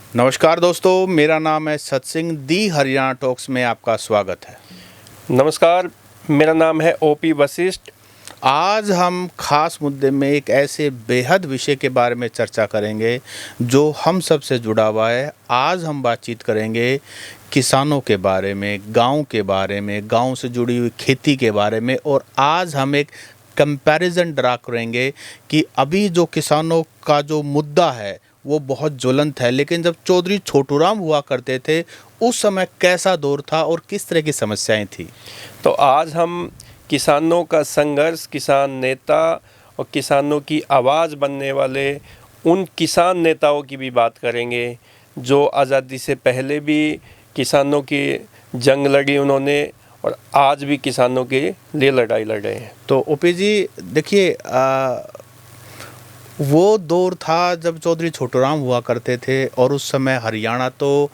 नमस्कार दोस्तों, मेरा नाम है सतसिंह। दी हरियाणा टॉक्स में आपका स्वागत है। नमस्कार, मेरा नाम है ओपी वशिष्ठ। आज हम खास मुद्दे में एक ऐसे बेहद विषय के बारे में चर्चा करेंगे जो हम सब से जुड़ा हुआ है। आज हम बातचीत करेंगे किसानों के बारे में, गांव के बारे में, गांव से जुड़ी हुई खेती के बारे में। और आज हम एक कंपैरिजन ड्रा करेंगे कि अभी जो किसानों का जो मुद्दा है वो बहुत ज्वलंत है, लेकिन जब चौधरी छोटूराम हुआ करते थे उस समय कैसा दौर था और किस तरह की समस्याएं थी। तो आज हम किसानों का संघर्ष, किसान नेता और किसानों की आवाज़ बनने वाले उन किसान नेताओं की भी बात करेंगे जो आज़ादी से पहले भी किसानों की जंग लड़ी उन्होंने और आज भी किसानों के लिए लड़ाई लड़ रहे हैं। तो ओपी जी देखिए, वो दौर था जब चौधरी छोटूराम हुआ करते थे और उस समय हरियाणा तो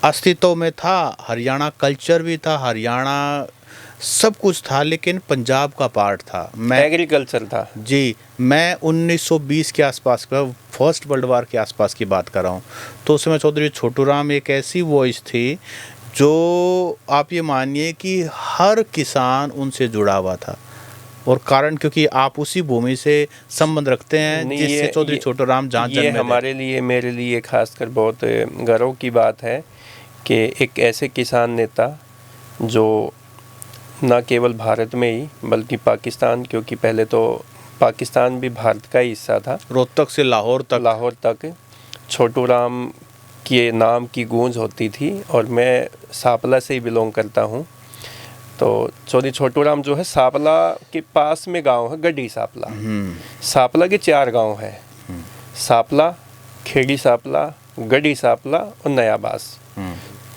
अस्तित्व में था, हरियाणा कल्चर भी था, हरियाणा सब कुछ था, लेकिन पंजाब का पार्ट था। एग्रीकल्चर था जी, मैं 1920 के आसपास का, फर्स्ट वर्ल्ड वार के आसपास की बात कर रहा हूँ। तो उस समय चौधरी छोटूराम एक ऐसी वॉइस थी जो आप ये मानिए कि हर किसान उनसे जुड़ा हुआ था। और कारण क्योंकि आप उसी भूमि से संबंध रखते हैं जिससे चौधरी छोटूराम जहाँ जन्मे थे। ये हमारे लिए, मेरे लिए खासकर बहुत गर्व की बात है कि एक ऐसे किसान नेता जो न केवल भारत में ही बल्कि पाकिस्तान, क्योंकि पहले तो पाकिस्तान भी भारत का ही हिस्सा था, रोहतक से लाहौर तक छोटूराम के नाम की गूंज होती थी। और मैं सापला से ही बिलोंग करता हूँ। तो चौधरी छोटूराम जो है, सापला के पास में गांव है गड्डी सापला। सापला के 4 गांव है, सापला, खेड़ी सापला, गड्डी सापला और नयाबास।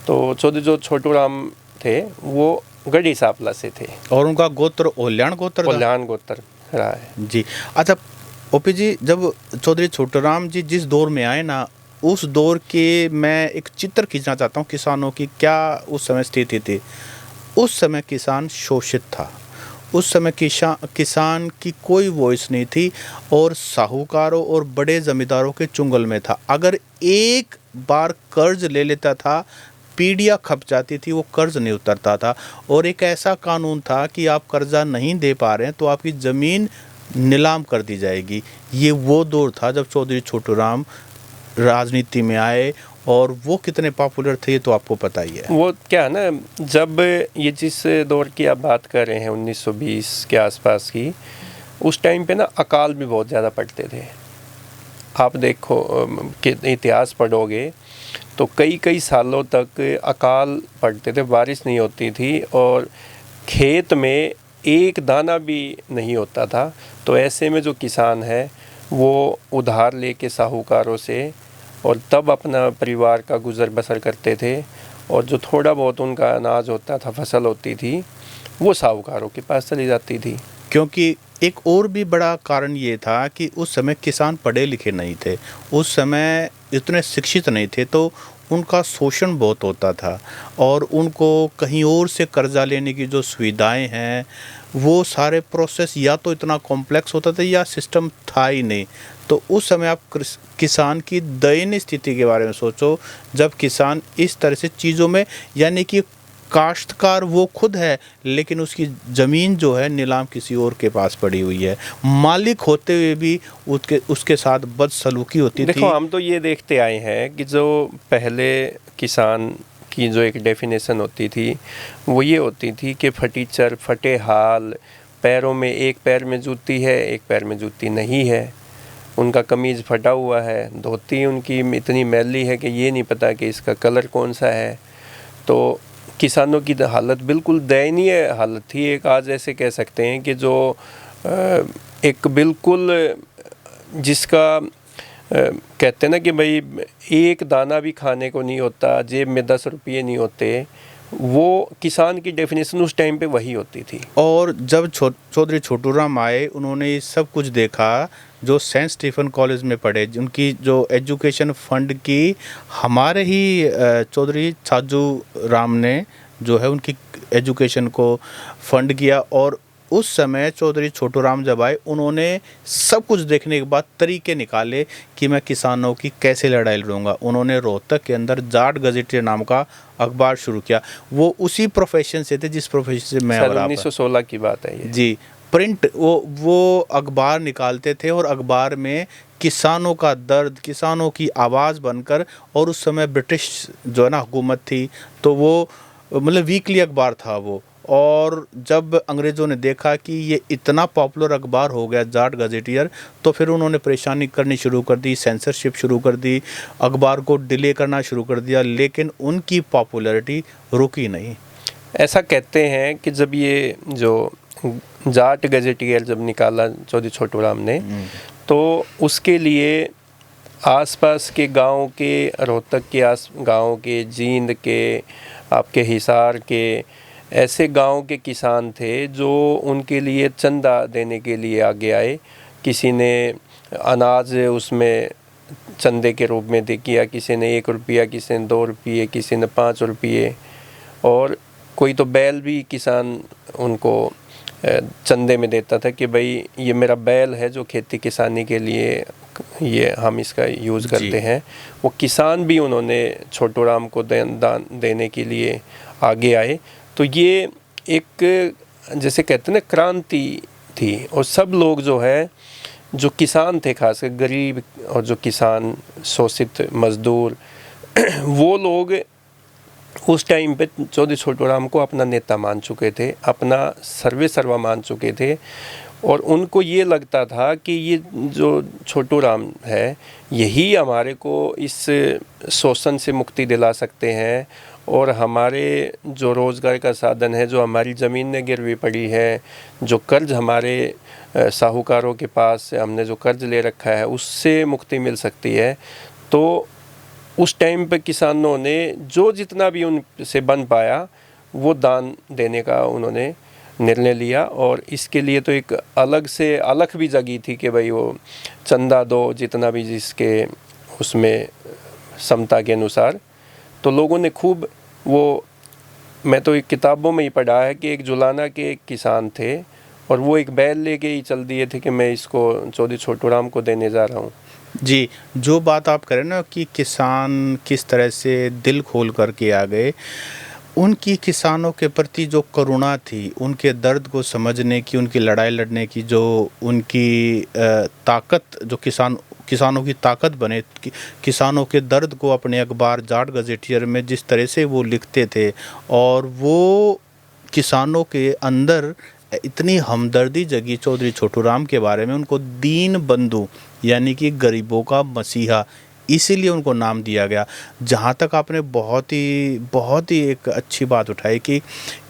तो चौधरी जो छोटूराम थे वो गड्डी सापला से थे और उनका गोत्र ओल्यान गोत्र रहा है। जी अच्छा ओपी जी, जब चौधरी छोटूराम जी जिस दौर में आए ना, उस दौर के मैं एक चित्र खींचना चाहता हूँ किसानों की क्या उस समय स्थिति थी। उस समय किसान शोषित था, उस समय किसान की कोई वॉइस नहीं थी और साहूकारों और बड़े जमींदारों के चुंगल में था। अगर एक बार कर्ज ले लेता था, पीढ़ियाँ खप जाती थी, वो कर्ज नहीं उतरता था। और एक ऐसा कानून था कि आप कर्जा नहीं दे पा रहे हैं तो आपकी ज़मीन नीलाम कर दी जाएगी। ये वो दौर था जब चौधरी छोटूराम राजनीति में आए और वो कितने पॉपुलर थे तो आपको पता ही है। वो क्या है ना, जब ये जिस दौर की आप बात कर रहे हैं 1920 के आसपास की, उस टाइम पे ना अकाल भी बहुत ज़्यादा पड़ते थे। आप देखो कि इतिहास पढ़ोगे तो कई सालों तक अकाल पड़ते थे, बारिश नहीं होती थी और खेत में एक दाना भी नहीं होता था। तो ऐसे में जो किसान है वो उधार लेके साहूकारों से और तब अपना परिवार का गुजर बसर करते थे। और जो थोड़ा बहुत उनका अनाज होता था, फसल होती थी, वो साहूकारों के पास चली जाती थी। क्योंकि एक और भी बड़ा कारण ये था कि उस समय किसान पढ़े लिखे नहीं थे, उस समय इतने शिक्षित नहीं थे, तो उनका शोषण बहुत होता था और उनको कहीं और से कर्जा लेने की जो सुविधाएं हैं वो सारे प्रोसेस या तो इतना कॉम्प्लेक्स होता था या सिस्टम था ही नहीं। तो उस समय आप किसान की दयनीय स्थिति के बारे में सोचो, जब किसान इस तरह से चीज़ों में, यानी कि काश्तकार वो खुद है लेकिन उसकी ज़मीन जो है नीलाम किसी और के पास पड़ी हुई है, मालिक होते हुए भी उसके साथ बदसलूकी होती थी। देखो, हम तो ये देखते आए हैं कि जो पहले किसान की जो एक डेफिनेशन होती थी वो ये होती थी कि फटीचर, फटे हाल, पैरों में एक पैर में जूती है, एक पैर में जूती नहीं है, उनका कमीज़ फटा हुआ है, धोती उनकी इतनी मैली है कि ये नहीं पता कि इसका कलर कौन सा है। तो किसानों की हालत बिल्कुल दयनीय हालत थी। एक आज ऐसे कह सकते हैं कि जो एक बिल्कुल जिसका कहते हैं ना कि भाई एक दाना भी खाने को नहीं होता, जेब में 10 रुपये नहीं होते, वो किसान की डेफिनेशन उस टाइम पे वही होती थी। और जब चौधरी छोटूराम आए, उन्होंने ये सब कुछ देखा, जो सेंट स्टीफन कॉलेज में पढ़े, उनकी जो एजुकेशन फंड की हमारे ही चौधरी छाजू राम ने जो है उनकी एजुकेशन को फंड किया। और उस समय चौधरी छोटू राम जब आए, उन्होंने सब कुछ देखने के बाद तरीके निकाले कि मैं किसानों की कैसे लड़ाई लड़ूंगा। उन्होंने रोहतक के अंदर जाट गजेटियर नाम का अखबार शुरू किया। वो उसी प्रोफेशन से थे जिस प्रोफेशन से मैं सन और आप 1916 की बात है ये। जी। प्रिंट वो अखबार निकालते थे और अखबार में किसानों का दर्द, किसानों की आवाज़ बनकर, और उस समय ब्रिटिश जो है ना हुकूमत थी, तो वो मतलब वीकली अखबार था वो। और जब अंग्रेज़ों ने देखा कि ये इतना पॉपुलर अखबार हो गया जाट गजेटियर, तो फिर उन्होंने परेशानी करनी शुरू कर दी, सेंसरशिप शुरू कर दी, अखबार को डिले करना शुरू कर दिया, लेकिन उनकी पॉपुलैरिटी रुकी नहीं। ऐसा कहते हैं कि जब ये जो जाट गजेटियर जब निकाला चौधरी छोटू राम ने, तो उसके लिए आसपास के गांव के, रोहतक के आस गांव के, जींद के, आपके हिसार के, ऐसे गांव के किसान थे जो उनके लिए चंदा देने के लिए आगे आए। किसी ने अनाज उसमें चंदे के रूप में दे किया, किसी ने 1 रुपया, किसी ने 2 रुपये, किसी ने 5 रुपये, और कोई तो बैल भी किसान उनको चंदे में देता था कि भाई ये मेरा बैल है जो खेती किसानी के लिए ये हम इसका यूज़ करते हैं। वो किसान भी उन्होंने छोटू राम को दान देने के लिए आगे आए। तो ये एक जैसे कहते हैं ना क्रांति थी, और सब लोग जो है जो किसान थे, खासकर गरीब और जो किसान शोषित मजदूर वो लोग उस टाइम पे चौधरी छोटू राम को अपना नेता मान चुके थे, अपना सर्वे सर्वा मान चुके थे। और उनको ये लगता था कि ये जो छोटू राम है यही हमारे को इस शोषण से मुक्ति दिला सकते हैं, और हमारे जो रोज़गार का साधन है, जो हमारी ज़मीनें गिरवी पड़ी है, जो कर्ज हमारे साहूकारों के पास हमने जो कर्ज ले रखा है उससे मुक्ति मिल सकती है। तो उस टाइम पे किसानों ने जो जितना भी उनसे बन पाया वो दान देने का उन्होंने निर्णय लिया। और इसके लिए तो एक अलग से अलख भी जगी थी कि भाई वो चंदा दो जितना भी जिसके उसमें क्षमता के अनुसार। तो लोगों ने खूब वो, मैं तो एक किताबों में ही पढ़ा है कि एक जुलाना के एक किसान थे और वो एक बैल लेके ही चल दिए थे कि मैं इसको चौधरी छोटू राम को देने जा रहा हूँ। जी, जो बात आप करें ना कि किसान किस तरह से दिल खोल करके आ गए, उनकी किसानों के प्रति जो करुणा थी, उनके दर्द को समझने की, उनकी लड़ाई लड़ने की जो उनकी ताकत, जो किसानों की ताकत बने, किसानों के दर्द को अपने अखबार जाट गजेटियर में जिस तरह से वो लिखते थे, और वो किसानों के अंदर इतनी हमदर्दी जगी चौधरी छोटू राम के बारे में, उनको दीन बंधु यानी कि गरीबों का मसीहा, इसीलिए उनको नाम दिया गया। जहाँ तक आपने बहुत ही एक अच्छी बात उठाई कि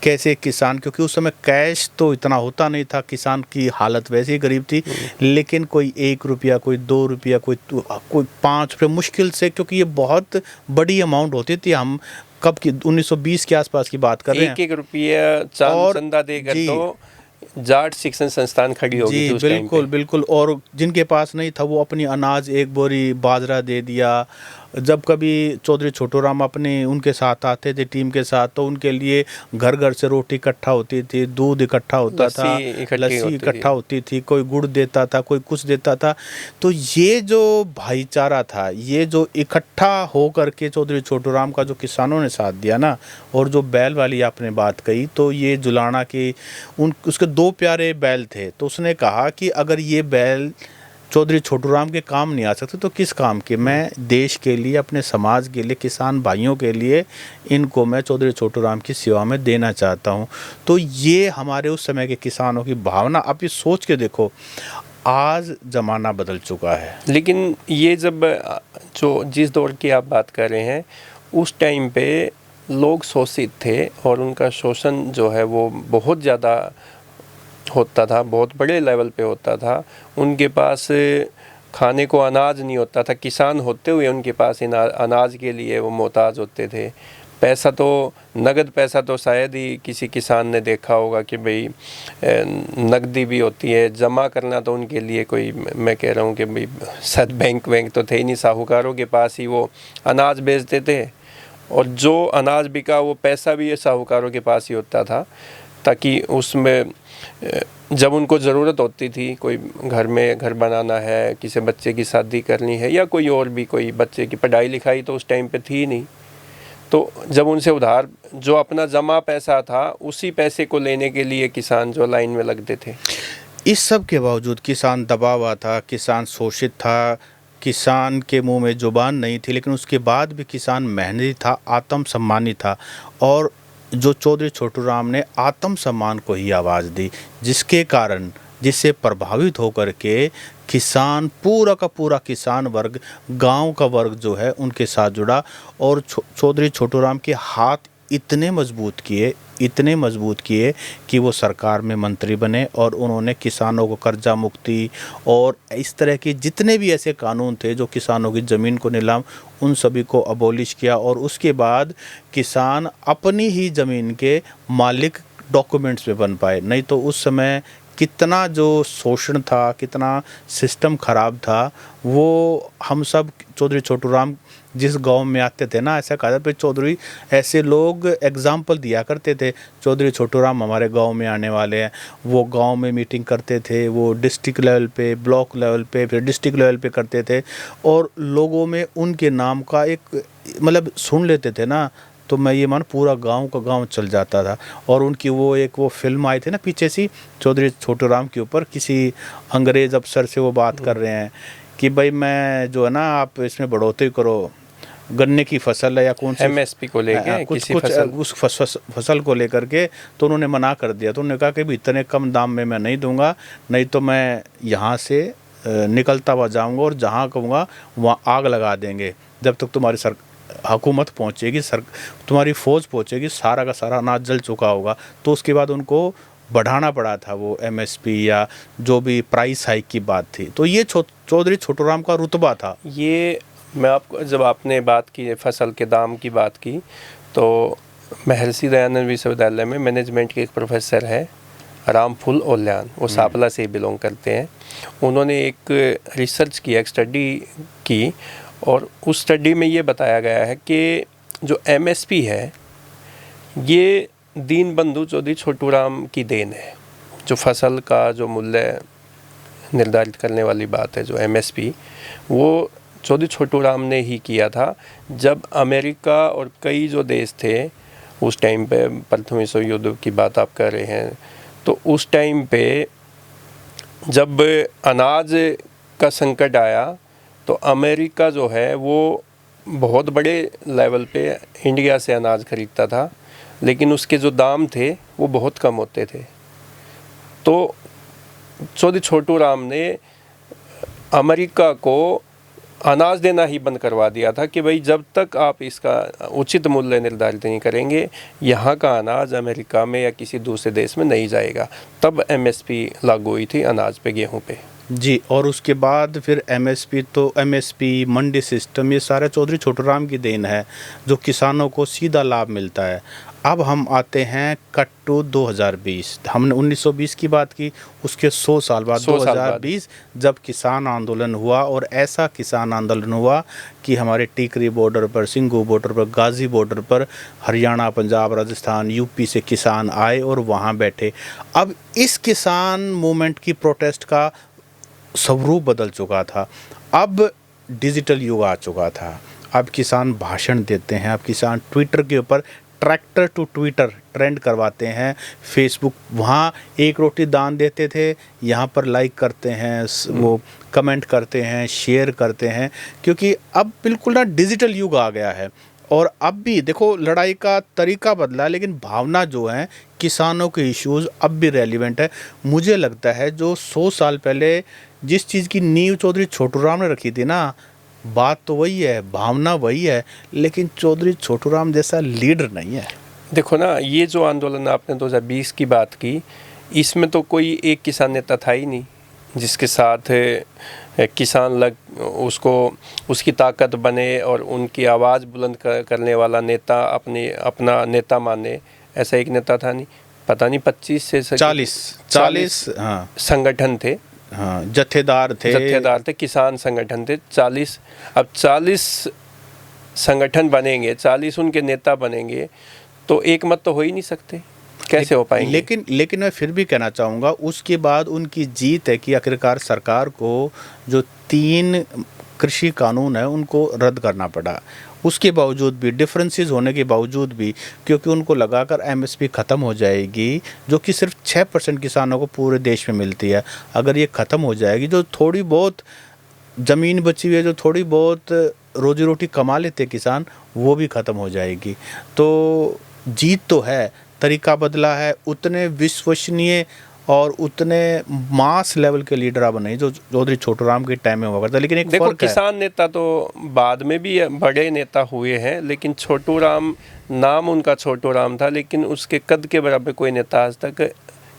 कैसे किसान, क्योंकि उस समय कैश तो इतना होता नहीं था, किसान की हालत वैसे ही गरीब थी, लेकिन कोई 1 रुपया, कोई 2 रुपया, कोई 5 रुपये मुश्किल से, क्योंकि ये बहुत बड़ी अमाउंट होती थी। हम कब की 1920 के आसपास की बात कर रहे हैं। 1-1 रुपया चंदा देकर तो जाट शिक्षण संस्थान खड़ी होगी थी उस टाइम पे। बिल्कुल बिल्कुल। और जिनके पास नहीं था वो अपनी अनाज, 1 बोरी बाजरा दे दिया। जब कभी चौधरी छोटू राम अपने उनके साथ आते थे टीम के साथ, तो उनके लिए घर घर से रोटी इकट्ठा होती थी, दूध इकट्ठा होता था, लस्सी इकट्ठा होती थी, कोई गुड़ देता था, कोई कुछ देता था। तो ये जो भाईचारा था, ये जो इकट्ठा हो करके चौधरी छोटू राम का जो किसानों ने साथ दिया ना, और जो बैल वाली आपने बात कही, तो ये जुलाना के उसके 2 प्यारे बैल थे। तो उसने कहा कि अगर ये बैल चौधरी छोटू राम के काम नहीं आ सकते तो किस काम के, मैं देश के लिए, अपने समाज के लिए, किसान भाइयों के लिए इनको मैं चौधरी छोटू राम की सेवा में देना चाहता हूँ। तो ये हमारे उस समय के किसानों की भावना, आप ये सोच के देखो, आज ज़माना बदल चुका है। लेकिन ये जब जो जिस दौर की आप बात कर रहे हैं उस टाइम पे लोग शोषित थे और उनका शोषण जो है वो बहुत ज़्यादा होता था, बहुत बड़े लेवल पे होता था। उनके पास खाने को अनाज नहीं होता था, किसान होते हुए उनके पास अनाज के लिए वो मोहताज होते थे। पैसा तो, नगद पैसा तो शायद ही किसी किसान ने देखा होगा कि भाई नकदी भी होती है, जमा करना तो उनके लिए कोई, मैं कह रहा हूँ कि भाई शायद बैंक तो थे ही नहीं, साहूकारों के पास ही वो अनाज बेचते थे, और जो अनाज बिका वो पैसा भी साहूकारों के पास ही होता था। ताकि उसमें जब उनको ज़रूरत होती थी, कोई घर में घर बनाना है, किसी बच्चे की शादी करनी है या कोई और भी कोई बच्चे की पढ़ाई लिखाई तो उस टाइम पे थी नहीं, तो जब उनसे उधार जो अपना जमा पैसा था उसी पैसे को लेने के लिए किसान जो लाइन में लगते थे। इस सब के बावजूद किसान दबा हुआ था, किसान शोषित था, किसान के मुंह में जुबान नहीं थी, लेकिन उसके बाद भी किसान मेहनती था, आत्म सम्मानी था। और जो चौधरी छोटू राम ने आत्म सम्मान को ही आवाज़ दी, जिसके कारण, जिससे प्रभावित होकर के किसान, पूरा का पूरा किसान वर्ग, गांव का वर्ग जो है उनके साथ जुड़ा। और चौधरी छोटू राम के हाथ इतने मजबूत किए कि वो सरकार में मंत्री बने और उन्होंने किसानों को कर्जा मुक्ति और इस तरह के जितने भी ऐसे कानून थे जो किसानों की ज़मीन को नीलाम, उन सभी को अबॉलिश किया। और उसके बाद किसान अपनी ही ज़मीन के मालिक डॉक्यूमेंट्स में बन पाए। नहीं तो उस समय कितना जो शोषण था, कितना सिस्टम ख़राब था, वो हम सब चौधरी छोटू राम जिस गांव में आते थे ना, ऐसा कहा जाता है चौधरी, ऐसे लोग एग्जाम्पल दिया करते थे, चौधरी छोटू राम हमारे गांव में आने वाले हैं। वो गांव में मीटिंग करते थे, वो डिस्ट्रिक्ट लेवल पे, ब्लॉक लेवल पे, फिर डिस्ट्रिक्ट लेवल पे करते थे और लोगों में उनके नाम का एक मतलब सुन लेते थे ना, तो मैं ये मान पूरा गांव का गांव चल जाता था। और उनकी वो फिल्म आई थी ना पीछे सी, चौधरी छोटू राम के ऊपर, किसी अंग्रेज़ अफसर से वो बात कर रहे हैं कि भाई मैं जो है ना, आप इसमें बढ़ोतरी करो, गन्ने की फसल है या कौन सी एमएसपी को लेके कुछ उस फसल को लेकर के, तो उन्होंने मना कर दिया। तो उन्होंने कहा कि भी इतने कम दाम में मैं नहीं दूंगा, नहीं तो मैं यहाँ से निकलता हुआ जाऊंगा और जहाँ कहूँगा वहाँ आग लगा देंगे, जब तक तुम्हारी हुकूमत पहुँचेगी, तुम्हारी फ़ौज पहुँचेगी, सारा का सारा अनाज जल चुका होगा। तो उसके बाद उनको बढ़ाना पड़ा था वो एमएसपी या जो भी प्राइस हाइक की बात थी। तो ये चौधरी छोटू राम का रुतबा था। ये मैं आपको, जब आपने बात की फसल के दाम की बात की, तो महर्षि दयानंद विश्वविद्यालय में मैनेजमेंट के एक प्रोफेसर है रामफूल ओल्यान, वो सापला से बिलोंग करते हैं। उन्होंने एक रिसर्च की, एक स्टडी की, और उस स्टडी में ये बताया गया है कि जो एमएसपी है ये दीनबंधु चौधरी छोटू राम की देन है। जो फसल का जो मूल्य निर्धारित करने वाली बात है, जो एमएसपी, वो चौधरी छोटू राम ने ही किया था। जब अमेरिका और कई जो देश थे उस टाइम पे, प्रथम विश्व युद्ध की बात आप कर रहे हैं, तो उस टाइम पे जब अनाज का संकट आया तो अमेरिका जो है वो बहुत बड़े लेवल पे इंडिया से अनाज खरीदता था, लेकिन उसके जो दाम थे वो बहुत कम होते थे। तो चौधरी छोटू राम ने अमेरिका को अनाज देना ही बंद करवा दिया था कि भाई जब तक आप इसका उचित मूल्य निर्धारित नहीं करेंगे, यहाँ का अनाज अमेरिका में या किसी दूसरे देश में नहीं जाएगा। तब एमएसपी लागू हुई थी अनाज पे, गेहूं पे। जी, और उसके बाद फिर एमएसपी, मंडी सिस्टम, ये सारे चौधरी छोटू राम की देन है, जो किसानों को सीधा लाभ मिलता है। अब हम आते हैं कट टू 2020। हमने 1920 की बात की, उसके 100 साल बाद 2020 जब किसान आंदोलन हुआ, और ऐसा किसान आंदोलन हुआ कि हमारे टिकरी बॉर्डर पर, सिंघू बॉर्डर पर, गाजी बॉर्डर पर हरियाणा, पंजाब, राजस्थान, यूपी से किसान आए और वहाँ बैठे। अब इस किसान मूवमेंट की प्रोटेस्ट का स्वरूप बदल चुका था। अब डिजिटल युग आ चुका था। अब किसान भाषण देते हैं, अब किसान ट्विटर के ऊपर ट्रैक्टर टू ट्विटर ट्रेंड करवाते हैं। फेसबुक, वहाँ एक रोटी दान देते थे, यहाँ पर लाइक करते हैं, वो कमेंट करते हैं, शेयर करते हैं, क्योंकि अब बिल्कुल ना डिजिटल युग आ गया है। और अब भी देखो, लड़ाई का तरीका बदला, लेकिन भावना जो है, किसानों के इश्यूज़ अब भी रेलिवेंट है। मुझे लगता है जो 100 साल पहले जिस चीज़ की नींव चौधरी छोटू राम ने रखी थी ना, बात तो वही है, भावना वही है, लेकिन चौधरी छोटू राम जैसा लीडर नहीं है। देखो ना, ये जो आंदोलन आपने 2020 की बात की, इसमें तो कोई एक किसान नेता था ही नहीं जिसके साथ किसान उसकी ताकत बने और उनकी आवाज़ बुलंद करने वाला नेता अपना नेता माने। ऐसा एक नेता था नहीं। पता नहीं 25 से 40 हाँ संगठन थे, हाँ, जत्थेदार थे, किसान संगठन थे 40। अब 40 संगठन बनेंगे, 40 उनके नेता बनेंगे, तो एक मत तो हो ही नहीं सकते। कैसे हो पाएंगे? लेकिन मैं फिर भी कहना चाहूँगा, उसके बाद उनकी जीत है कि आखिरकार सरकार को जो 3 कृषि कानून है उनको रद्द करना पड़ा। उसके बावजूद भी, डिफरेंसेस होने के बावजूद भी, क्योंकि उनको लगा कर एमएसपी ख़त्म हो जाएगी, जो कि सिर्फ 6% किसानों को पूरे देश में मिलती है, अगर ये ख़त्म हो जाएगी, जो थोड़ी बहुत ज़मीन बची हुई है, जो थोड़ी बहुत रोजी रोटी कमा लेते किसान, वो भी ख़त्म हो जाएगी। तो जीत तो है, तरीका बदला है, उतने विश्वसनीय और उतने मास लेवल के लीडर अब नहीं जो चौधरी छोटूराम के टाइम में हुआ करता। लेकिन एक देखो, फर्क है, किसान नेता तो बाद में भी बड़े नेता हुए हैं, लेकिन छोटूराम, नाम उनका छोटूराम था, लेकिन उसके कद के बराबर कोई नेता आज तक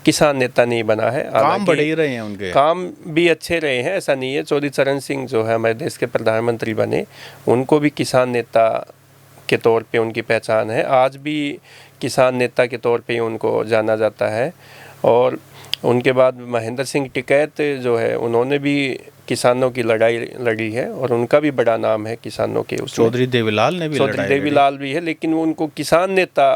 किसान नेता नहीं बना है। काम बड़े ही रहे हैं उनके, काम भी अच्छे रहे हैं, ऐसा नहीं है। चौधरी चरण सिंह जो है हमारे देश के प्रधानमंत्री बने, उनको भी किसान नेता के तौर पे उनकी पहचान है, आज भी किसान नेता के तौर पे उनको जाना जाता है। और उनके बाद महेंद्र सिंह टिकैत जो है, उन्होंने भी किसानों की लड़ाई लड़ी है और उनका भी बड़ा नाम है किसानों के उसमें। चौधरी देवीलाल ने भी चौधरी देवीलाल भी है, लेकिन वो उनको किसान नेता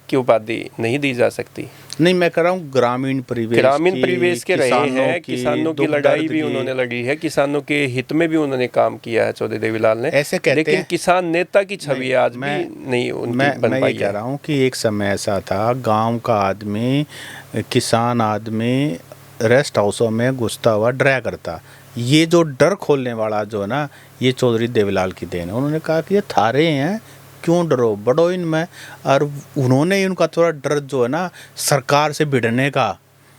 की उपाधि नहीं दी जा सकती। नहीं, मैं कह रहा हूँ ग्रामीण परिवेश के रहे हैं, किसानों की लड़ाई भी उन्होंने लड़ी है, किसानों के हित में भी उन्होंने काम किया है चौधरी देवीलाल ने, ऐसे कहते लेकिन हैं, किसान नेता की छवि आज भी नहीं उनकी बन पाई है। मैं कह रहा हूँ कि एक समय ऐसा था, गांव का आदमी, किसान आदमी रेस्ट हाउसों में घुसता हुआ डरा करता। ये जो डर खोलने वाला जो है ना, ये चौधरी देवीलाल की देन है। उन्होंने कहा कि ये थारे हैं, क्यों डरो, बढ़ो इनमें। और उन्होंने उनका थोड़ा डर जो है ना सरकार से भिड़ने का,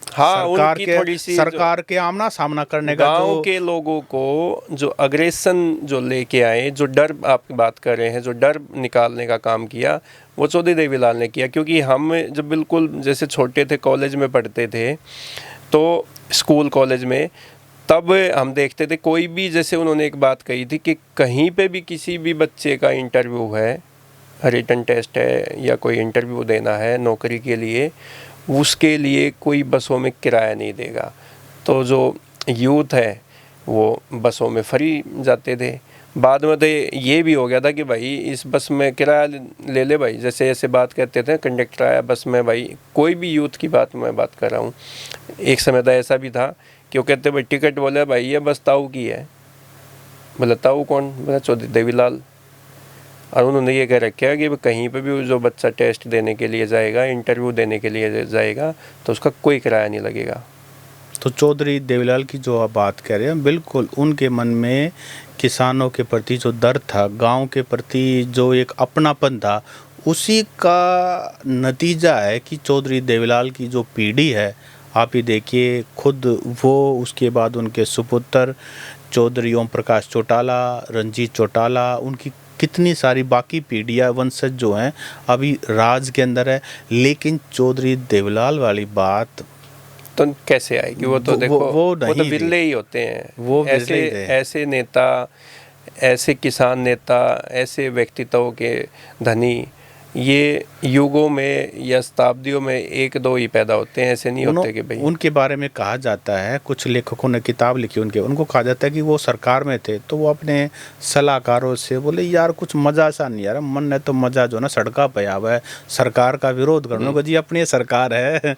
हाँ, उनकी थोड़ी सी सरकार के आमना सामना करने का, गांव के लोगों को जो अग्रेशन जो लेके आए, जो डर आप बात कर रहे हैं, जो डर निकालने का काम किया, वो चौधरी देवीलाल ने किया। क्योंकि हम जब बिल्कुल जैसे छोटे थे, कॉलेज में पढ़ते थे, तो स्कूल कॉलेज में, तब हम देखते थे कोई भी, जैसे उन्होंने एक बात कही थी कि कहीं पे भी किसी भी बच्चे का इंटरव्यू है, रिटन टेस्ट है या कोई इंटरव्यू देना है नौकरी के लिए, उसके लिए कोई बसों में किराया नहीं देगा। तो जो यूथ है वो बसों में फ्री जाते थे। बाद में तो ये भी हो गया था कि भाई इस बस में किराया ले ले भाई, जैसे ऐसे बात कहते थे कंडक्टर आया बस में, भाई कोई भी यूथ की बात मैं बात कर रहा हूँ। एक समय तो ऐसा भी था कि वो कहते भाई टिकट, बोले भाई ये बस ताऊ की है। बोला ताऊ कौन? बोला चौधरी देवीलाल। और उन्होंने ये कह रखा है कि कहीं पे भी जो बच्चा टेस्ट देने के लिए जाएगा, इंटरव्यू देने के लिए जाएगा, तो उसका कोई किराया नहीं लगेगा। तो चौधरी देवीलाल की जो आप बात कह रहे हैं, बिल्कुल उनके मन में किसानों के प्रति जो दर्द था, गांव के प्रति जो एक अपनापन था, उसी का नतीजा है कि चौधरी देवीलाल की जो पीढ़ी है, आप ही देखिए, खुद वो, उसके बाद उनके सुपुत्र चौधरी ओम प्रकाश चौटाला, रंजीत चौटाला, उनकी कितनी सारी बाकी पीढ़ियाँ, वंशज जो हैं अभी राज के अंदर है। लेकिन चौधरी देवीलाल वाली बात तो कैसे आएगी? वो तो देखो, वो तो बिरले ही होते हैं। वो ऐसे नेता, ऐसे किसान नेता, ऐसे व्यक्तित्व के धनी, ये युगों में या शताब्दियों में एक दो ही पैदा होते हैं, ऐसे नहीं होते कि भाई। उनके बारे में कहा जाता है, कुछ लेखकों ने किताब लिखी उनको कहा जाता है कि वो सरकार में थे तो वो अपने सलाहकारों से बोले यार कुछ मज़ा सा नहीं यार, मन ने तो मज़ा जो ना सड़का पे आवा है, सरकार का विरोध करने को। जी अपनी सरकार है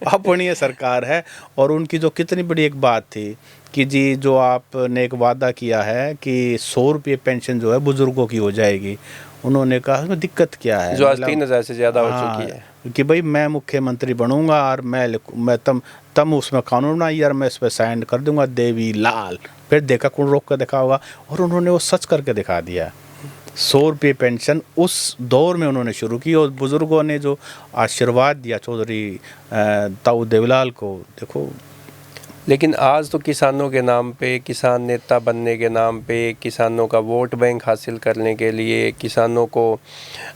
अपनी सरकार है। और उनकी जो कितनी बड़ी एक बात थी कि जी जो आपने एक वादा किया है कि 100 रुपये पेंशन जो है बुजुर्गों की हो जाएगी, उन्होंने कहा इसमें दिक्कत क्या है, जो आज 3,000 से ज़्यादा हो चुकी है, कि भाई मैं मुख्यमंत्री बनूंगा और मैं तम उसमें कानून बनाई यार, मैं इस पर साइन कर दूंगा देवीलाल। फिर देखा कौन रोक कर देखा होगा, और उन्होंने वो सच करके दिखा दिया। 100 रुपये पेंशन उस दौर में उन्होंने शुरू की, और बुज़ुर्गों ने जो आशीर्वाद दिया चौधरी ताऊ देवीलाल को, देखो। लेकिन आज तो किसानों के नाम पे, किसान नेता बनने के नाम पे, किसानों का वोट बैंक हासिल करने के लिए, किसानों को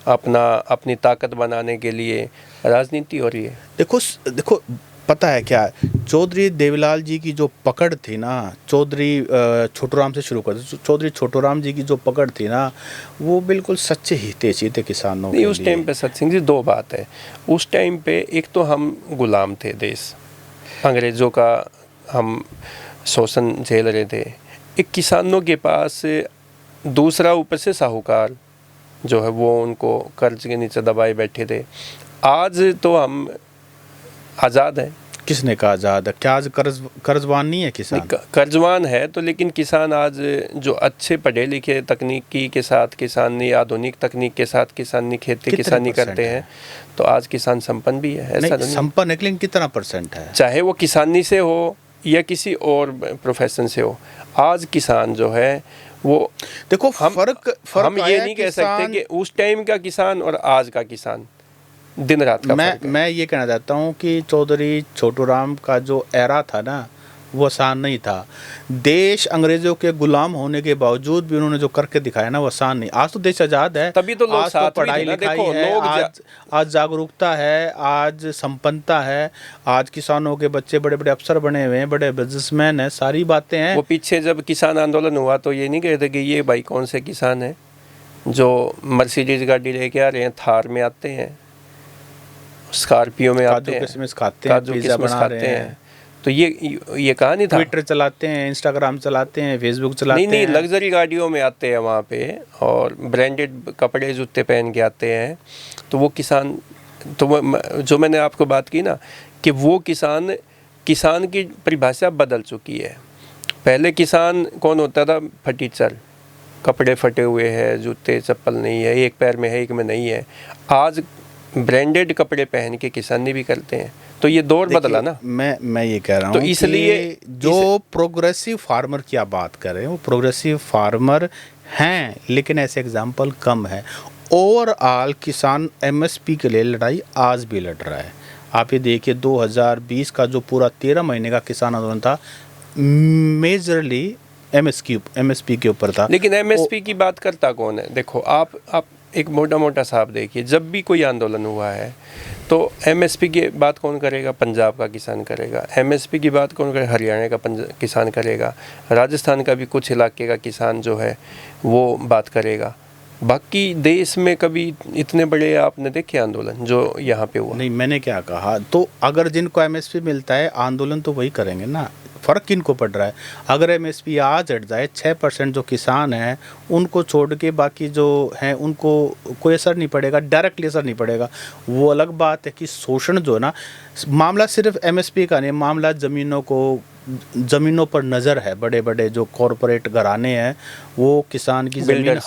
अपनी ताकत बनाने के लिए राजनीति हो रही है। देखो पता है क्या, चौधरी देवीलाल जी की जो पकड़ थी ना, चौधरी छोटूराम से शुरू कर, चौधरी छोटूराम जी की जो पकड़ थी ना, वो बिल्कुल सच्चे हितैषी थे किसानों के लिए। उस टाइम पे सत्सिंह जी दो बात है, उस टाइम पे एक तो हम गुलाम थे, देश अंग्रेज़ों का हम शोषण झेल रहे थे, एक किसानों के पास दूसरा ऊपर से साहूकार जो है वो उनको कर्ज के नीचे दबाए बैठे थे। आज तो हम आज़ाद हैं। किसने कहा आज़ाद है? क्या आज कर्जवान नहीं है किसान? कर्जवान है तो, लेकिन किसान आज जो अच्छे पढ़े लिखे तकनीकी के साथ किसानी, आधुनिक तकनीक के साथ किसानी, खेती किसानी करते हैं, तो आज किसान संपन्न भी है। ऐसा नहीं संपन्न है, लेकिन कितना % है? चाहे वो किसानी से हो या किसी और प्रोफेशन से हो, आज किसान जो है वो, देखो फर्क हम ये नहीं कह सकते कि उस टाइम का किसान और आज का किसान दिन रात का फर्क है। मैं ये कहना चाहता हूँ कि चौधरी छोटू राम का जो एरा था ना, वो आसान नहीं था। देश अंग्रेजों के गुलाम होने के बावजूद भी उन्होंने जो करके दिखाया ना, वो आसान नहीं। आज तो देश आज़ाद है, तभी तो लोग आज तो साथ पढ़ाई भी थे ना। लिखाई देखो, है, लोग आज जागरूकता है, आज संपन्नता है, आज किसानों के बच्चे बड़े बड़े अफसर बने हुए हैं, बड़े बिजनेसमैन हैं, सारी बातें हैं। वो पीछे जब किसान आंदोलन हुआ तो ये नहीं कहते कि ये भाई कौन से किसान हैं जो मर्सिडीज गाड़ी लेके आ रहे हैं, थार में आते हैं, स्कॉर्पियो में आते हैं, किशमिश खाते हैं, पिज़्ज़ा बना रहे हैं। तो ये कहा नहीं था। ट्विटर चलाते हैं, इंस्टाग्राम चलाते हैं, फेसबुक चलाते हैं। नहीं, लग्जरी गाड़ियों में आते हैं वहाँ पे, और ब्रांडेड कपड़े जूते पहन के आते हैं। तो वो किसान, तो जो मैंने आपको बात की ना कि वो किसान की परिभाषा बदल चुकी है। पहले किसान कौन होता था? फटीचर, कपड़े फटे हुए हैं, जूते चप्पल नहीं है, एक पैर में है एक में नहीं है। आज ब्रांडेड कपड़े पहन के किसानी भी करते हैं। तो ये दौर बदला ना। मैं ये कह रहा हूँ, तो इसलिए जो प्रोग्रेसिव फार्मर की आप बात कर रहे हैं, वो प्रोग्रेसिव फार्मर हैं, लेकिन ऐसे एग्जाम्पल कम है। ओवरऑल किसान MSP के लिए लड़ाई आज भी लड़ रहा है। आप ये देखिए 2020 का जो पूरा 13 महीने का किसान आंदोलन था, मेजरली MSP के ऊपर था। लेकिन MSP की बात करता कौन है? देखो, आप एक मोटा साहब देखिए, जब भी कोई आंदोलन हुआ है तो MSP की बात कौन करेगा? पंजाब का किसान करेगा। MSP की बात कौन करेगा? हरियाणा का किसान करेगा। राजस्थान का भी कुछ इलाके का किसान जो है वो बात करेगा। बाकी देश में कभी इतने बड़े आपने देखे आंदोलन जो यहाँ पे हुआ? नहीं, मैंने क्या कहा, तो अगर जिनको MSP मिलता है, आंदोलन तो वही करेंगे ना। फ़र्क किनको पड़ रहा है? अगर MSP आज हट जाए, 6% जो किसान हैं उनको छोड़ के बाकी जो हैं उनको कोई असर नहीं पड़ेगा, डायरेक्टली असर नहीं पड़ेगा। वो अलग बात है कि शोषण जो है ना, मामला सिर्फ MSP का नहीं, मामला ज़मीनों पर नज़र है। बड़े बड़े जो कॉरपोरेट घराने हैं वो किसान की ज़मीन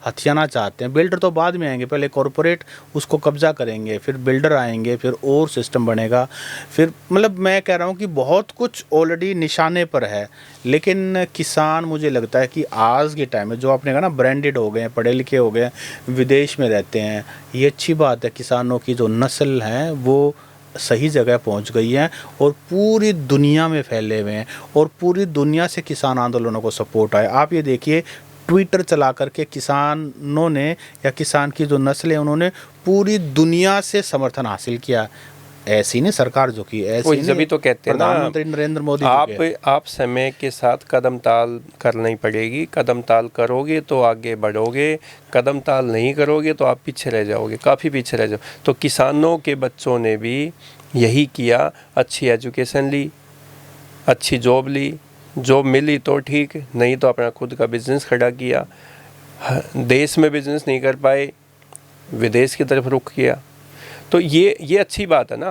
हथियाना चाहते हैं। बिल्डर तो बाद में आएंगे, पहले कॉरपोरेट उसको कब्जा करेंगे, फिर बिल्डर आएंगे, फिर और सिस्टम बनेगा। फिर मतलब मैं कह रहा हूँ कि बहुत कुछ ऑलरेडी निशाने पर है। लेकिन किसान, मुझे लगता है कि आज के टाइम में जो आपने कहा ना, ब्रांडेड हो गए हैं, पढ़े लिखे हो गए हैं, विदेश में रहते हैं, ये अच्छी बात है। किसानों की जो नस्ल है वो सही जगह पहुंच गई है और पूरी दुनिया में फैले हुए हैं, और पूरी दुनिया से किसान आंदोलनों को सपोर्ट आया। आप ये देखिए, ट्विटर चला करके किसानों ने, या किसान की जो नस्ल है, उन्होंने पूरी दुनिया से समर्थन हासिल किया। ऐसी नहीं सरकार जो की, ऐसी जब तो कहते हैं प्रधानमंत्री नरेंद्र मोदी, आप समय के साथ कदम ताल करना ही पड़ेगी। कदम ताल करोगे तो आगे बढ़ोगे, कदम ताल नहीं करोगे तो आप पीछे रह जाओगे, काफ़ी पीछे रह जाओ। तो किसानों के बच्चों ने भी यही किया, अच्छी एजुकेशन ली, अच्छी जॉब ली, जॉब मिली तो ठीक, नहीं तो अपना खुद का बिजनेस खड़ा किया। देश में बिजनेस नहीं कर पाए, विदेश की तरफ रुख किया। तो ये अच्छी बात है ना।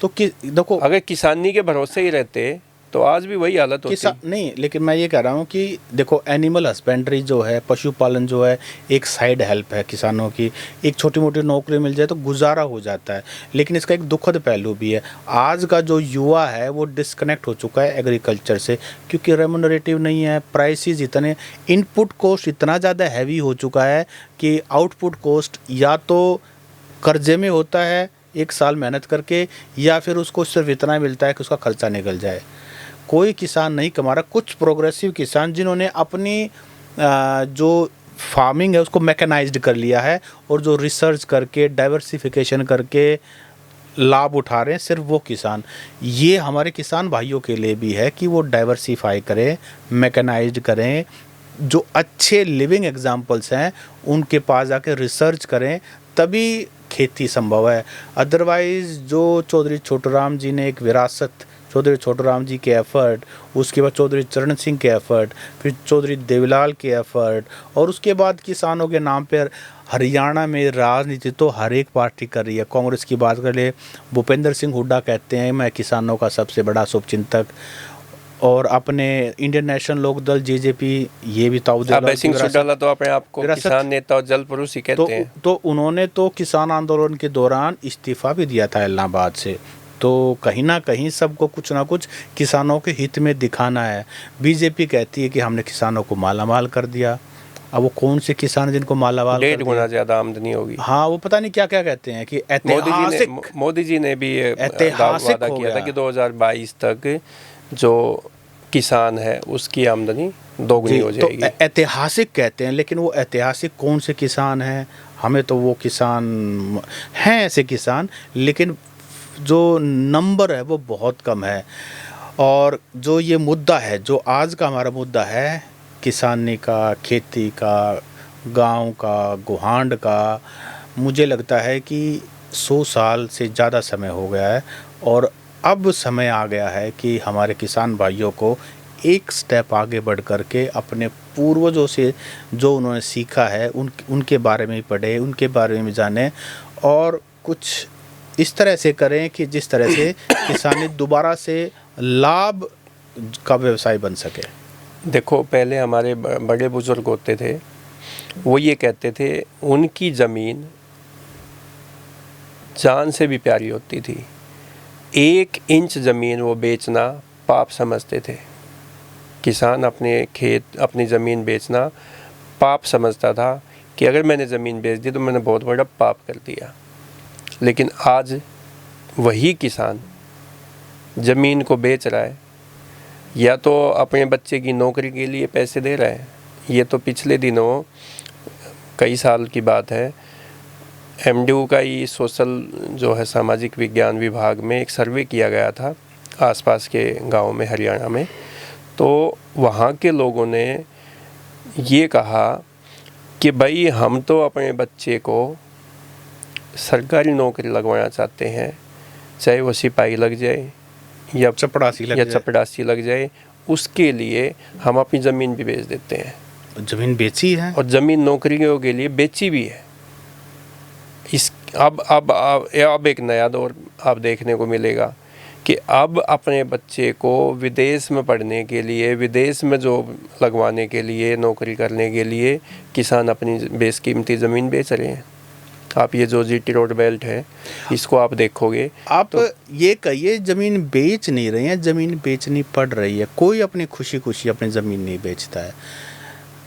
तो देखो, अगर किसानी के भरोसे ही रहते तो आज भी वही हालत होती। नहीं, लेकिन मैं ये कह रहा हूँ कि देखो, एनिमल हस्बेंड्री जो है, पशुपालन जो है, एक साइड हेल्प है किसानों की। एक छोटी मोटी नौकरी मिल जाए तो गुजारा हो जाता है। लेकिन इसका एक दुखद पहलू भी है। आज का जो युवा है वो डिस्कनेक्ट हो चुका है एग्रीकल्चर से, क्योंकि रेमुनरेटिव नहीं है, प्राइसेस इतने, इनपुट कॉस्ट इतना ज़्यादा हैवी हो चुका है कि आउटपुट कॉस्ट या तो कर्जे में होता है 1 साल मेहनत करके, या फिर उसको सिर्फ इतना मिलता है कि उसका खर्चा निकल जाए। कोई किसान नहीं कमा रहा। कुछ प्रोग्रेसिव किसान जिन्होंने अपनी जो फार्मिंग है उसको मैकेनाइज्ड कर लिया है, और जो रिसर्च करके, डाइवर्सिफिकेशन करके लाभ उठा रहे हैं, सिर्फ वो किसान। ये हमारे किसान भाइयों के लिए भी है कि वो डाइवर्सिफाई करें, मैकेनाइज्ड करें, जो अच्छे लिविंग एग्जाम्पल्स हैं उनके पास जाके रिसर्च करें, तभी खेती संभव है। अदरवाइज़ जो चौधरी छोटूराम जी ने एक विरासत चौधरी छोटूराम जी के एफर्ट, उसके बाद चौधरी चरण सिंह के एफर्ट, फिर चौधरी देवीलाल के एफर्ट, और उसके बाद किसानों के नाम पर हरियाणा में राजनीति तो हर एक पार्टी कर रही है। कांग्रेस की बात कर ले, भूपेंद्र सिंह हुड्डा कहते हैं मैं किसानों का सबसे बड़ा शुभचिंतक, और अपने इंडियन नेशनल लोक दल जेजेपी, ये भी अभय सिंह चौटाला तो अपने आप को विरासत- किसान नेता और जल पुरुष ही कहते हैं। तो उन्होंने तो किसान आंदोलन के दौरान इस्तीफा भी दिया था इलाहाबाद से। तो कहीं ना कहीं सबको कुछ ना कुछ किसानों के हित में दिखाना है। बीजेपी कहती है कि हमने किसानों को मालामाल कर दिया। अब वो कौन से किसान जिनको मालामाल कर 1.5 दिया? गुना ज्यादा आमदनी होगी। हाँ, वो पता नहीं क्या क्या कहते हैं कि ऐतिहासिक मोदी जी ने भी ये ऐतिहासिक वादा हो किया था गया कि 2022 तक जो किसान है उसकी आमदनी दोगुनी हो जी। तो जाएगी। ऐतिहासिक कहते हैं, लेकिन वो ऐतिहासिक कौन से किसान हैं? हमें तो वो किसान हैं, ऐसे किसान, लेकिन जो नंबर है वो बहुत कम है। और जो ये मुद्दा है, जो आज का हमारा मुद्दा है, किसानी का, खेती का, गांव का, गुहांड का, मुझे लगता है कि 100 साल से ज़्यादा समय हो गया है, और अब समय आ गया है कि हमारे किसान भाइयों को एक स्टेप आगे बढ़ कर के अपने पूर्वजों से जो उन्होंने सीखा है उनके बारे में पढ़े, उनके बारे में जाने, और कुछ इस तरह से करें कि जिस तरह से किसानी दोबारा से लाभ का व्यवसाय बन सके। देखो, पहले हमारे बड़े बुजुर्ग होते थे, वो ये कहते थे उनकी ज़मीन जान से भी प्यारी होती थी। 1 इंच ज़मीन वो बेचना पाप समझते थे। किसान अपने खेत, अपनी ज़मीन बेचना पाप समझता था कि अगर मैंने ज़मीन बेच दी तो मैंने बहुत बड़ा पाप कर दिया। लेकिन आज वही किसान ज़मीन को बेच रहा है, या तो अपने बच्चे की नौकरी के लिए पैसे दे रहा है। ये तो पिछले दिनों, कई साल की बात है, एमडीयू का ही सोशल जो है सामाजिक विज्ञान विभाग में एक सर्वे किया गया था आसपास के गांव में, हरियाणा में। तो वहाँ के लोगों ने ये कहा कि भाई हम तो अपने बच्चे को सरकारी नौकरी लगवाना चाहते हैं, चाहे वो सिपाही लग जाए या चपड़ासी लग जाए, उसके लिए हम अपनी ज़मीन भी बेच देते हैं। ज़मीन बेची है, और ज़मीन नौकरियों के लिए बेची भी है। इस अब एक नया दौर आप देखने को मिलेगा कि अब अपने बच्चे को विदेश में पढ़ने के लिए, विदेश में जॉब लगवाने के लिए, नौकरी करने के लिए किसान अपनी बेशकीमती ज़मीन बेच रहे हैं। आप ये जो जीटी रोड बेल्ट है, इसको आप देखोगे, आप तो ये कहिए ज़मीन बेच नहीं रहे हैं, ज़मीन बेचनी पड़ रही है। कोई अपनी खुशी खुशी अपनी ज़मीन नहीं बेचता है।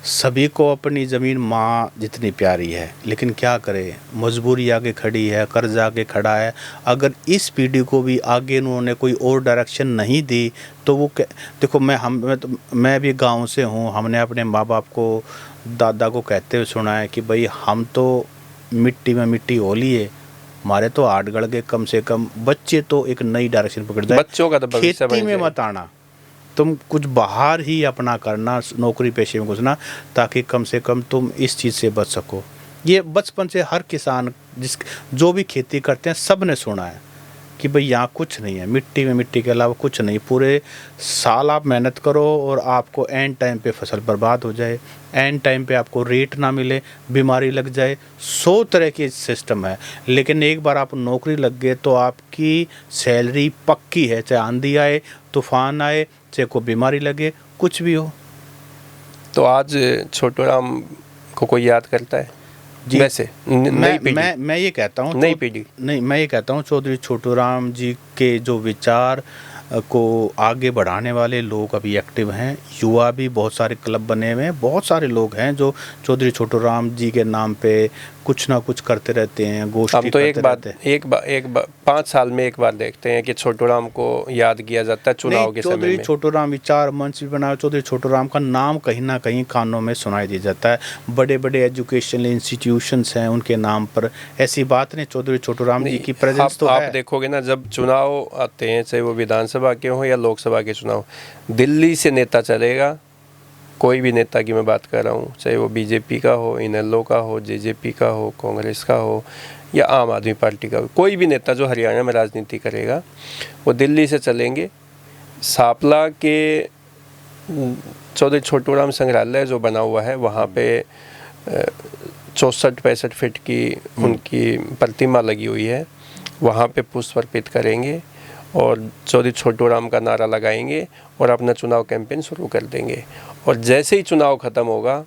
सभी को अपनी ज़मीन माँ जितनी प्यारी है, लेकिन क्या करें, मजबूरी आगे खड़ी है, कर्ज आगे खड़ा है। अगर इस पीढ़ी को भी आगे उन्होंने कोई और डायरेक्शन नहीं दी तो वो देखो, मैं भी गांव से हूँ। हमने अपने माँ बाप को, दादा को कहते हुए सुना है कि भाई हम तो मिट्टी में मिट्टी हो लिए, हमारे तो हाथ गड़ गए। कम से कम बच्चे तो एक नई डायरेक्शन पकड़ जाए। बच्चों का तो भविष्य खेती में मत आना, तुम कुछ बाहर ही अपना करना, नौकरी पेशे में घुसना, ताकि कम से कम तुम इस चीज़ से बच सको। ये बचपन से हर किसान जो भी खेती करते हैं सब ने सुना है कि भाई यहाँ कुछ नहीं है, मिट्टी में मिट्टी के अलावा कुछ नहीं। पूरे साल आप मेहनत करो और आपको एंड टाइम पे फसल बर्बाद हो जाए, एंड टाइम पे आपको रेट ना मिले, बीमारी लग जाए, 100 तरह की सिस्टम है। लेकिन एक बार आप नौकरी लग गए तो आपकी सैलरी पक्की है, चाहे आंधी आए, तूफान आए, चाहे कोई बीमारी लगे, कुछ भी हो। तो आज छोटूराम को कोई याद करता है? जी, वैसे मैं ये कहता हूँ, नई पीढ़ी नहीं, मैं ये कहता हूँ चौधरी छोटूराम जी के जो विचार को आगे बढ़ाने वाले लोग अभी एक्टिव हैं। युवा भी बहुत सारे क्लब बने हुए हैं, बहुत सारे लोग हैं जो चौधरी छोटूराम जी के नाम पे कुछ ना कुछ करते रहते हैं, गोष्ठी हम तो करते रहते हैं। एक बार 5 साल में एक बार देखते हैं कि छोटूराम को याद किया जाता है चुनाव के समय में। चौधरी छोटूराम विचार मंच भी बना, चौधरी छोटूराम का नाम कहीं ना कहीं कानों में सुनाई दे जाता है। बड़े बड़े एजुकेशनल इंस्टीट्यूशंस हैं उनके नाम पर, ऐसी बात नहीं, चौधरी छोटूराम जी की प्रेजेंस तो आप है। देखोगे ना, जब चुनाव आते हैं, चाहे वो विधानसभा के हों या लोकसभा के चुनाव, दिल्ली से नेता चलेगा, कोई भी नेता की मैं बात कर रहा हूँ, चाहे वो बीजेपी का हो, इनेलो का हो, जेजेपी का हो, कांग्रेस का हो या आम आदमी पार्टी का हो, कोई भी नेता जो हरियाणा में राजनीति करेगा, वो दिल्ली से चलेंगे सापला के चौधरी छोटूराम संग्रहालय जो बना हुआ है वहाँ पे 64-65 फीट की उनकी प्रतिमा लगी हुई है। वहाँ पे पुष्प अर्पित करेंगे और चौधरी छोटूराम का नारा लगाएंगे और अपना चुनाव कैंपेन शुरू कर देंगे। और जैसे ही चुनाव ख़त्म होगा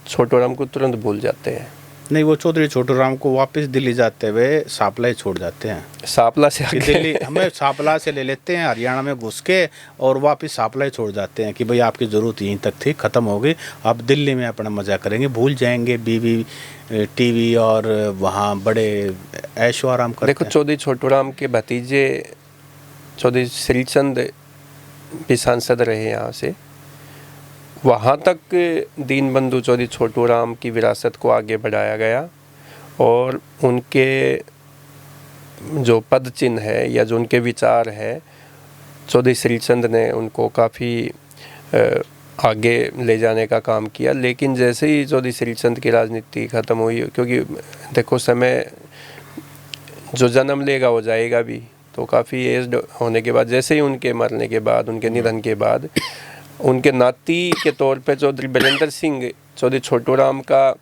छोटूराम को तुरंत भूल जाते हैं। नहीं, वो चौधरी छोटूराम को वापस दिल्ली जाते हुए सापला ही छोड़ जाते हैं। सापला से कि आगे दिल्ली हमें सापला से ले लेते हैं, हरियाणा में घुस के और वापस सापला ही छोड़ जाते हैं कि भाई आपकी ज़रूरत यहीं तक थी, ख़त्म हो गई, आप दिल्ली में अपना मज़ा करेंगे, भूल जाएंगे बीवी, टीवी और वहाँ बड़े ऐशो आराम करते देखो, चौधरी छोटूराम के भतीजे चौधरी श्रीचंद भी सांसद रहे यहाँ से। वहाँ तक दीनबंधु चौधरी छोटूराम की विरासत को आगे बढ़ाया गया और उनके जो पद चिन्ह है या जो उनके विचार है, चौधरी श्रीचंद ने उनको काफ़ी आगे ले जाने का काम किया। लेकिन जैसे ही चौधरी श्रीचंद की राजनीति ख़त्म हुई, क्योंकि देखो समय जो जन्म लेगा वो जाएगा भी, तो काफ़ी एज्ड होने के बाद, जैसे ही उनके मरने के बाद, उनके निधन के बाद, उनके नाती के तौर पे चौधरी बीरेंद्र सिंह चौधरी छोटूराम का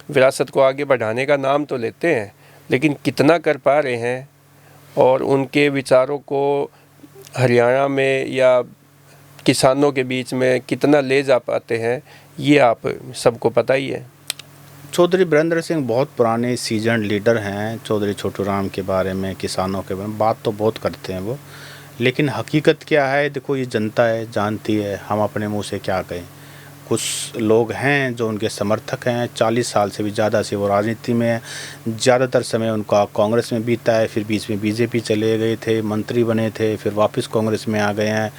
विरासत को आगे बढ़ाने का नाम तो लेते हैं, लेकिन कितना कर पा रहे हैं और उनके विचारों को हरियाणा में या किसानों के बीच में कितना ले जा पाते हैं, ये आप सबको पता ही है। चौधरी बीरेंद्र सिंह बहुत पुराने सीजन लीडर हैं। चौधरी छोटूराम के बारे में, किसानों के बारे में बात तो बहुत करते हैं वो, लेकिन हकीकत क्या है देखो, ये जनता है, जानती है, हम अपने मुंह से क्या कहें। कुछ लोग हैं जो उनके समर्थक हैं, 40 साल से भी ज़्यादा से वो राजनीति में हैं, ज़्यादातर समय उनका कांग्रेस में बीता है, फिर बीच में बीजेपी चले गए थे, मंत्री बने थे, फिर वापस कांग्रेस में आ गए हैं,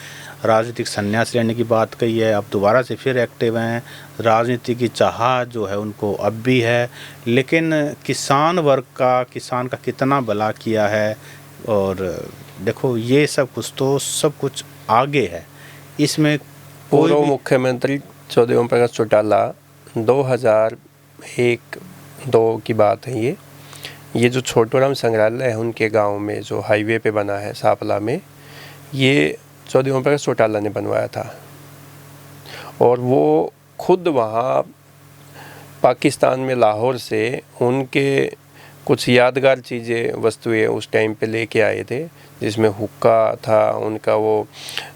राजनीतिक संन्यास लेने की बात कही है, अब दोबारा से फिर एक्टिव हैं, राजनीति की चाहत जो है उनको अब भी है। लेकिन किसान वर्ग का, किसान का कितना भला किया है, और देखो ये सब कुछ तो सब कुछ आगे है इसमें। पूर्व मुख्यमंत्री चौधरी ओम प्रकाश चौटाला 2001-2 की बात है ये जो छोटूराम संग्रहालय है उनके गांव में जो हाईवे पे बना है सापला में, ये चौधरी ओम प्रकाश चौटाला ने बनवाया था। और वो खुद वहाँ पाकिस्तान में लाहौर से उनके कुछ यादगार चीज़ें, वस्तुएं उस टाइम पे लेके आए थे, जिसमें हुक्का था, उनका वो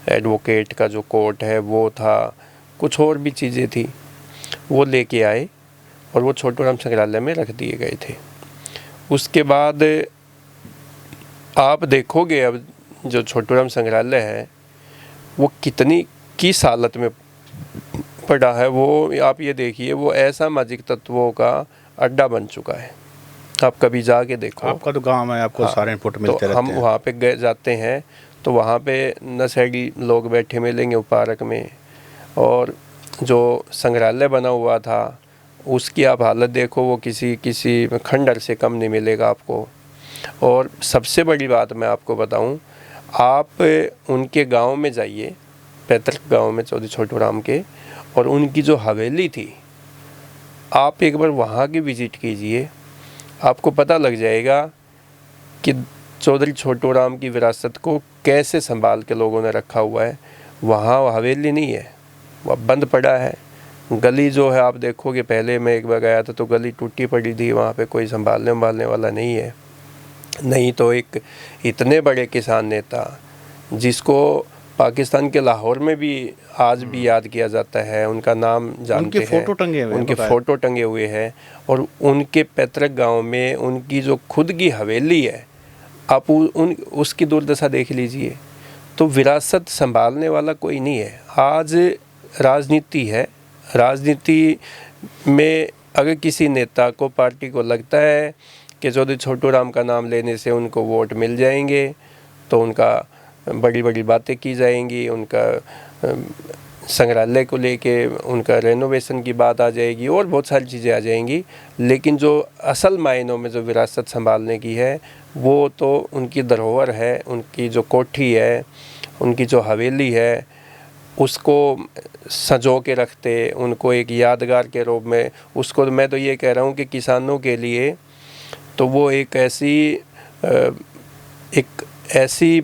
एडवोकेट का जो कोट है वो था, कुछ और भी चीज़ें थी, वो लेके आए और वो छोटूराम संग्रहालय में रख दिए गए थे। उसके बाद आप देखोगे अब जो छोटूराम संग्रहालय है वो कितनी किस हालत में पड़ा है, वो आप ये देखिए, वो ऐसा माजिक तत्वों का अड्डा बन चुका है। आप कभी जाके देखो, आपका तो गांव है, आपको सारे इनपुट मिलते रहते हैं। हम वहाँ पे गए जाते हैं तो वहाँ पे नशेड़ी लोग बैठे मिलेंगे पार्क में, और जो संग्रहालय बना हुआ था उसकी आप हालत देखो, वो किसी खंडर से कम नहीं मिलेगा आपको। और सबसे बड़ी बात मैं आपको बताऊं, आप उनके गांव में जाइए, पैतृक गांव में चौधरी छोटूराम के, और उनकी जो हवेली थी, आप एक बार वहाँ की विज़िट कीजिए, आपको पता लग जाएगा कि चौधरी छोटूराम की विरासत को कैसे संभाल के लोगों ने रखा हुआ है। वहाँ हवेली नहीं है, वह बंद पड़ा है। गली जो है आप देखोगे, पहले मैं एक बार गया था तो गली टूटी पड़ी थी, वहाँ पे कोई संभालने वाला नहीं है। नहीं तो एक इतने बड़े किसान नेता जिसको पाकिस्तान के लाहौर में भी आज भी याद किया जाता है, उनका नाम जानते हैं, उनके फ़ोटो टंगे हुए हैं, और उनके पैतृक गांव में उनकी जो खुद की हवेली है, आप उसकी दुर्दशा देख लीजिए। तो विरासत संभालने वाला कोई नहीं है। आज राजनीति है, राजनीति में अगर किसी नेता को, पार्टी को लगता है कि चौधरी छोटूराम का नाम लेने से उनको वोट मिल जाएंगे, तो उनका बड़ी बड़ी बातें की जाएंगी, उनका संग्रहालय को लेके उनका रेनोवेशन की बात आ जाएगी और बहुत सारी चीज़ें आ जाएंगी। लेकिन जो असल मायनों में जो विरासत संभालने की है, वो तो उनकी धरोहर है, उनकी जो कोठी है, उनकी जो हवेली है, उसको संजो के रखते, उनको एक यादगार के रूप में, उसको मैं तो ये कह रहा हूँ कि किसानों के लिए तो वो एक ऐसी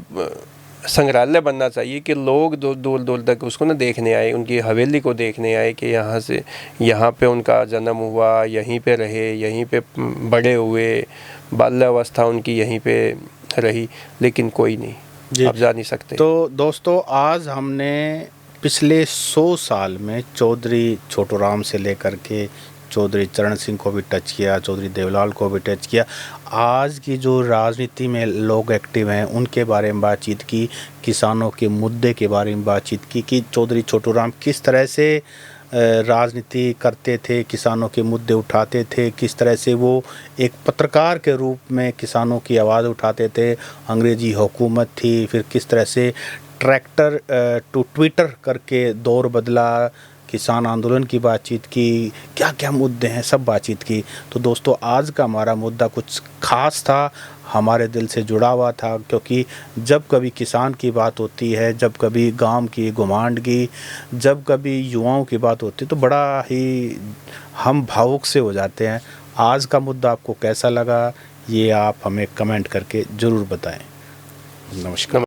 संग्रहालय बनना चाहिए कि लोग दूर दूर दूर तक उसको ना देखने आए, उनकी हवेली को देखने आए कि यहाँ से यहाँ पे उनका जन्म हुआ, यहीं पे रहे, यहीं पे बड़े हुए, बाल्यावस्था उनकी यहीं पे रही, लेकिन कोई नहीं, जी। आप जा नहीं सकते। तो दोस्तों, आज हमने पिछले 100 साल में चौधरी छोटूराम से लेकर के चौधरी चरण सिंह को भी टच किया, चौधरी देवलाल को भी टच किया। आज की जो राजनीति में लोग एक्टिव हैं उनके बारे में बातचीत की, किसानों के मुद्दे के बारे में बातचीत की कि चौधरी छोटूराम किस तरह से राजनीति करते थे, किसानों के मुद्दे उठाते थे, किस तरह से वो एक पत्रकार के रूप में किसानों की आवाज़ उठाते थे। अंग्रेज़ी हुकूमत थी, फिर किस तरह से ट्रैक्टर टू ट्विटर करके दौर बदला, किसान आंदोलन की बातचीत की, क्या क्या मुद्दे हैं सब बातचीत की। तो दोस्तों, आज का हमारा मुद्दा कुछ ख़ास था, हमारे दिल से जुड़ा हुआ था, क्योंकि जब कभी किसान की बात होती है, जब कभी गांव की घुमांड की, जब कभी युवाओं की बात होती है, तो बड़ा ही हम भावुक से हो जाते हैं। आज का मुद्दा आपको कैसा लगा, ये आप हमें कमेंट करके ज़रूर बताएं। नमस्कार।